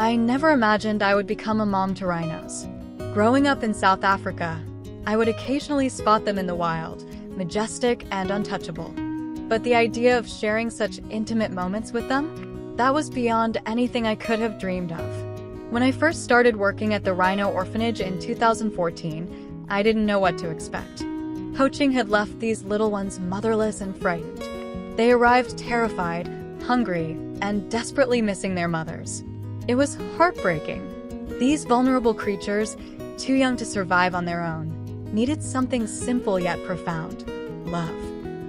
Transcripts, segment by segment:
I never imagined I would become a mom to rhinos. Growing up in South Africa, I would occasionally spot them in the wild, majestic and untouchable. But the idea of sharing such intimate moments with them, that was beyond anything I could have dreamed of. When I first started working at the Rhino orphanage in 2014, I didn't know what to expect. Poaching had left these little ones motherless and frightened. They arrived terrified, hungry, and desperately missing their mothers. It was heartbreaking. These vulnerable creatures, too young to survive on their own, needed something simple yet profound: love.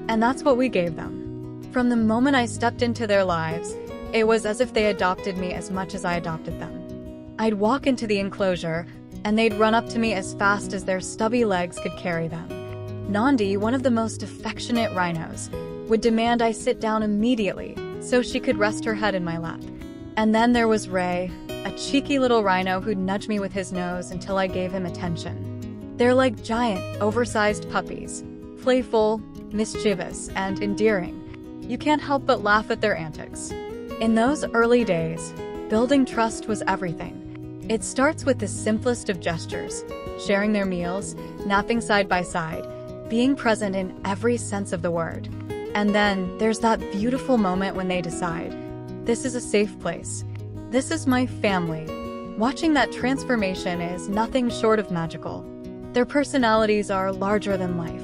And that's what we gave them. From the moment I stepped into their lives, it was as if they adopted me as much as I adopted them. I'd walk into the enclosure, and they'd run up to me as fast as their stubby legs could carry them. Nandi, one of the most affectionate rhinos, would demand I sit down immediately so she could rest her head in my lap. And then there was Ray, a cheeky little rhino who'd nudge me with his nose until I gave him attention. They're like giant, oversized puppies, playful, mischievous, and endearing. You can't help but laugh at their antics. In those early days, building trust was everything. It starts with the simplest of gestures: sharing their meals, napping side by side, being present in every sense of the word. And then there's that beautiful moment when they decide, this is a safe place. This is my family. Watching that transformation is nothing short of magical. Their personalities are larger than life.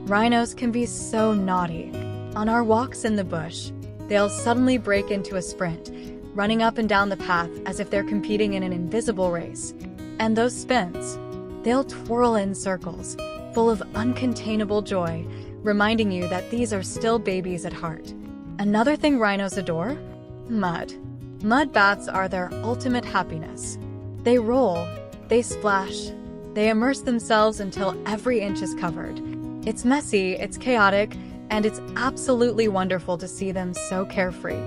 Rhinos can be so naughty. On our walks in the bush, they'll suddenly break into a sprint, running up and down the path as if they're competing in an invisible race. And those spins, they'll twirl in circles, full of uncontainable joy, reminding you that these are still babies at heart. Another thing rhinos adore? Mud. Mud baths are their ultimate happiness. They roll, they splash, they immerse themselves until every inch is covered. It's messy, it's chaotic, and it's absolutely wonderful to see them so carefree.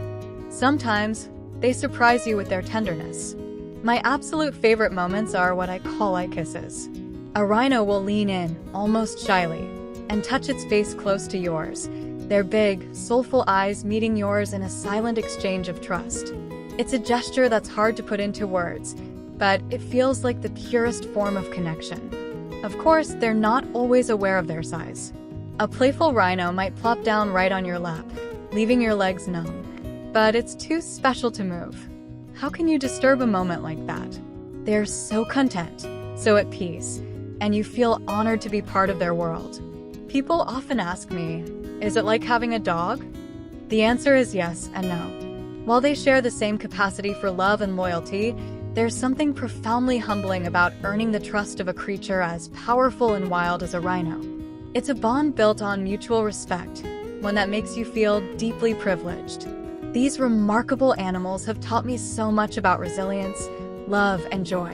Sometimes, they surprise you with their tenderness. My absolute favorite moments are what I call eye kisses. A rhino will lean in, almost shyly, and touch its face close to yours, their big, soulful eyes meeting yours in a silent exchange of trust. It's a gesture that's hard to put into words, but it feels like the purest form of connection. Of course, they're not always aware of their size. A playful rhino might plop down right on your lap, leaving your legs numb. But it's too special to move. How can you disturb a moment like that? They're so content, so at peace, and you feel honored to be part of their world. People often ask me, is it like having a dog? The answer is yes and no. While they share the same capacity for love and loyalty, there's something profoundly humbling about earning the trust of a creature as powerful and wild as a rhino. It's a bond built on mutual respect, one that makes you feel deeply privileged. These remarkable animals have taught me so much about resilience, love, and joy,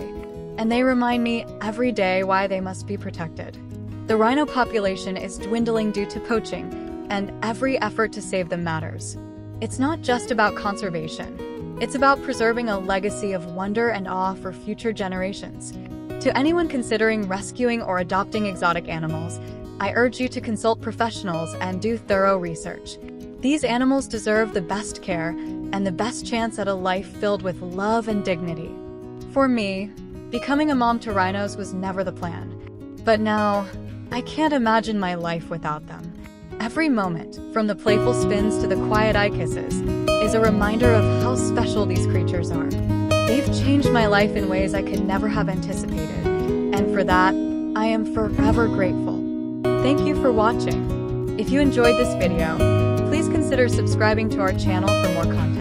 and they remind me every day why they must be protected. The rhino population is dwindling due to poaching, and every effort to save them matters. It's not just about conservation. It's about preserving a legacy of wonder and awe for future generations. To anyone considering rescuing or adopting exotic animals, I urge you to consult professionals and do thorough research. These animals deserve the best care and the best chance at a life filled with love and dignity. For me, becoming a mom to rhinos was never the plan. But now, I can't imagine my life without them. Every moment, from the playful spins to the quiet eye kisses, is a reminder of how special these creatures are. They've changed my life in ways I could never have anticipated, and for that, I am forever grateful. Thank you for watching. If you enjoyed this video, please consider subscribing to our channel for more content.